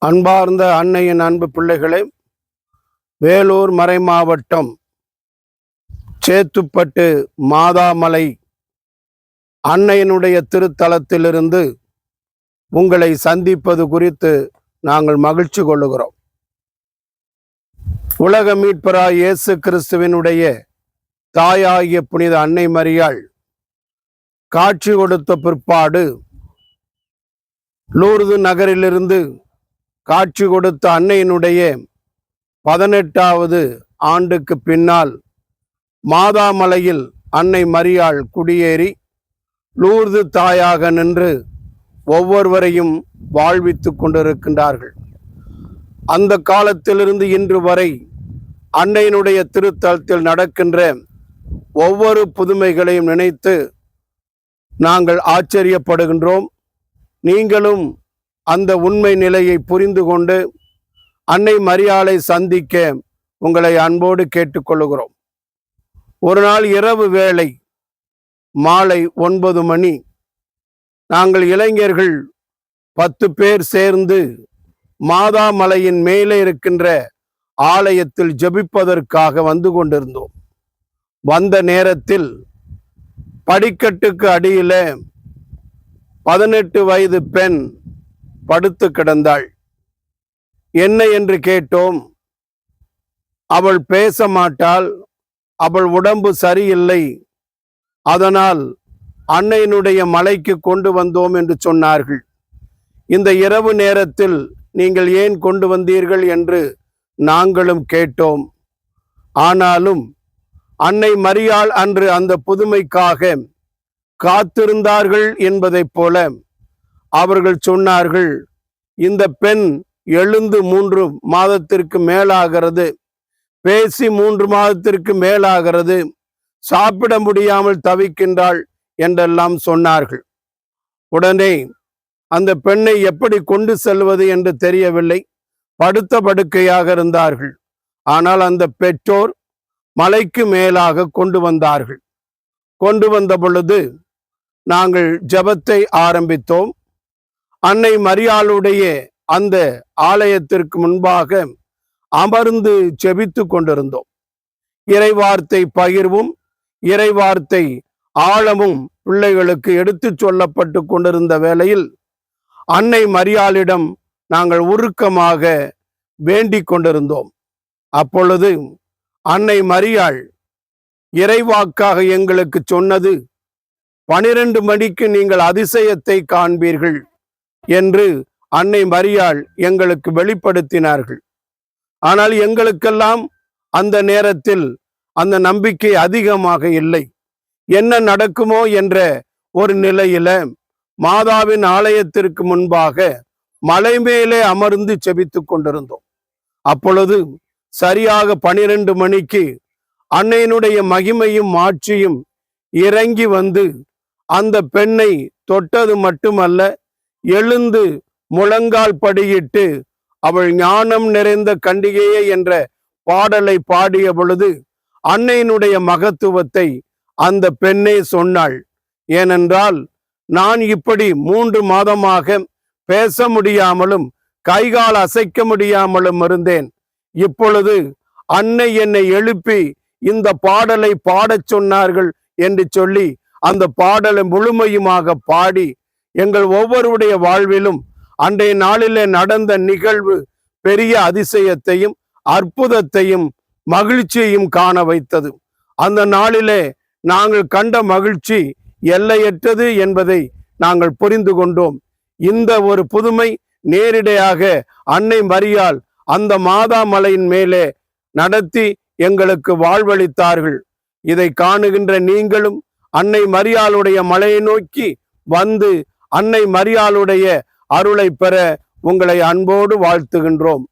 அன்பார்ந்த அன்னையின் அன்பு பிள்ளைகளை, வேலூர் மறைமாவட்டம் சேத்துப்பட்டு மாதாமலை அன்னையினுடைய திருத்தலத்திலிருந்து உங்களை சந்திப்பது குறித்து நாங்கள் மகிழ்ச்சி கொள்ளுகிறோம். உலக மீட்பராய் இயேசு கிறிஸ்துவினுடைய தாயாகிய புனித அன்னை மரியாள் காட்சி கொடுத்த பிற்பாடு லூர்து நகரிலிருந்து காட்சி கொடுத்த அன்னையினுடைய 18வது ஆண்டுக்கு பின்னால் மாதாமலையில் அன்னை மரியாள் குடியேறி லூர்து தாயாக நின்று ஒவ்வொருவரையும் வாழ்வித்து கொண்டிருக்கின்றார்கள். அந்த காலத்திலிருந்து இன்று வரை அன்னையினுடைய திருத்தலத்தில் நடக்கின்ற ஒவ்வொரு புதுமைகளையும் நினைத்து நாங்கள் ஆச்சரியப்படுகின்றோம். நீங்களும் அந்த உண்மை நிலையை புரிந்து கொண்டு அன்னை மரியாளை சந்திக்க உங்களை அன்போடு கேட்டுக்கொள்கிறோம். ஒரு நாள் இரவு வேளை மாலை 9 மணி நாங்கள் இளைஞர்கள் 10 பேர் சேர்ந்து மாதாமலையின் மேலே இருக்கின்ற ஆலயத்தில் ஜெபிப்பதற்காக வந்து கொண்டிருந்தோம். வந்த நேரத்தில் படிக்கட்டுக்கு அடியில 18 வயது பெண் படுத்து கிடந்தாள். என்ன என்று கேட்டோம். அவள் பேச மாட்டாள், அவள் உடம்பு சரியில்லை, அதனால் அன்னையினுடைய மலைக்கு கொண்டு வந்தோம் என்று சொன்னார்கள். இந்த இரவு நேரத்தில் நீங்கள் ஏன் கொண்டு வந்தீர்கள் என்று நாங்களும் கேட்டோம். ஆனாலும் அன்னை மரியாள் அன்று அந்த புதுமைக்காக காத்திருந்தார்கள் என்பதைப் போல அவர்கள் சொன்னார்கள், இந்த பெண் எழுந்து 3 மாதத்திற்கு மேலாகிறது, பேசி 3 மாதத்திற்கு மேலாகிறது, சாப்பிட முடியாமல் தவிக்கின்றாள் என்றெல்லாம் சொன்னார்கள். உடனே அந்த பெண்ணை எப்படி கொண்டு செல்வது என்று தெரியவில்லை. படுத்த படுக்கையாக இருந்தார்கள். ஆனால் அந்த பெற்றோர் மலைக்கு மேலாக கொண்டு வந்தார்கள். கொண்டு வந்த பொழுது நாங்கள் ஜெபத்தை ஆரம்பித்தோம். அன்னை மரியாளுடைய அந்த ஆலயத்திற்கு முன்பாக அமர்ந்து ஜெபித்து கொண்டிருந்தோம். இறைவார்த்தை பகிர்வும் இறைவார்த்தை ஆழமும் பிள்ளைகளுக்கு எடுத்து சொல்லப்பட்டு கொண்டிருந்த வேளையில் அன்னை மரியாளிடம் நாங்கள் உருக்கமாக வேண்டிக் கொண்டிருந்தோம். அப்பொழுது அன்னை மரியாள் இறைவாக்காக எங்களுக்கு சொன்னது, 12 மணிக்கு நீங்கள் அதிசயத்தை காண்பீர்கள் என்று அன்னை மரியாள் எங்களுக்கு வெளிப்படுத்தினார்கள். ஆனால் எங்களுக்கெல்லாம் அந்த நேரத்தில் அந்த நம்பிக்கை அதிகமாக இல்லை. என்ன நடக்குமோ என்ற ஒரு நிலையில மாதாவின் ஆலயத்திற்கு முன்பாக மலை மேலே அமர்ந்து செபித்து கொண்டிருந்தோம். அப்பொழுது சரியாக 12 மணிக்கு அன்னையினுடைய மகிமையும் ஆட்சியும் இறங்கி வந்து அந்த பெண்ணை தொட்டது மட்டுமல்ல, எழுந்து முழங்கால் படியிட்டு அவள் ஞானம் நிறைந்த கண்டிகையே என்ற பாடலை பாடிய பொழுது அன்னையினுடைய மகத்துவத்தை அந்த பெண்ணே சொன்னாள். ஏனென்றால் நான் இப்படி 3 மாதமாக பேச முடியாமலும் கைகால் அசைக்க முடியாமலும் இருந்தேன். இப்பொழுது அன்னை என்னை எழுப்பி இந்த பாடலை பாடச் சொன்னார்கள் என்று சொல்லி அந்த பாடலை முழுமையுமாக பாடி எங்கள் ஒவ்வொருடைய வாழ்விலும் அன்றைய நாளிலே நடந்த நிகழ்வு பெரிய அதிசயத்தையும் அற்புதத்தையும் மகிழ்ச்சியையும் காண வைத்தது. அந்த நாளிலே நாங்கள் கண்ட மகிழ்ச்சி எல்லையற்றது என்பதை நாங்கள் புரிந்து கொண்டோம். இந்த ஒரு புதுமை நேரிடையாக அன்னை மரியாள் அந்த மாதாமலையின் மேலே நடத்தி எங்களுக்கு வாழ்வளித்தார்கள். இதை காணுகின்ற நீங்களும் அன்னை மரியாளுடைய மலையை நோக்கி வந்து அன்னை மரியாளுடைய அருளை பெற உங்களை அன்போடு வாழ்த்துகின்றோம்.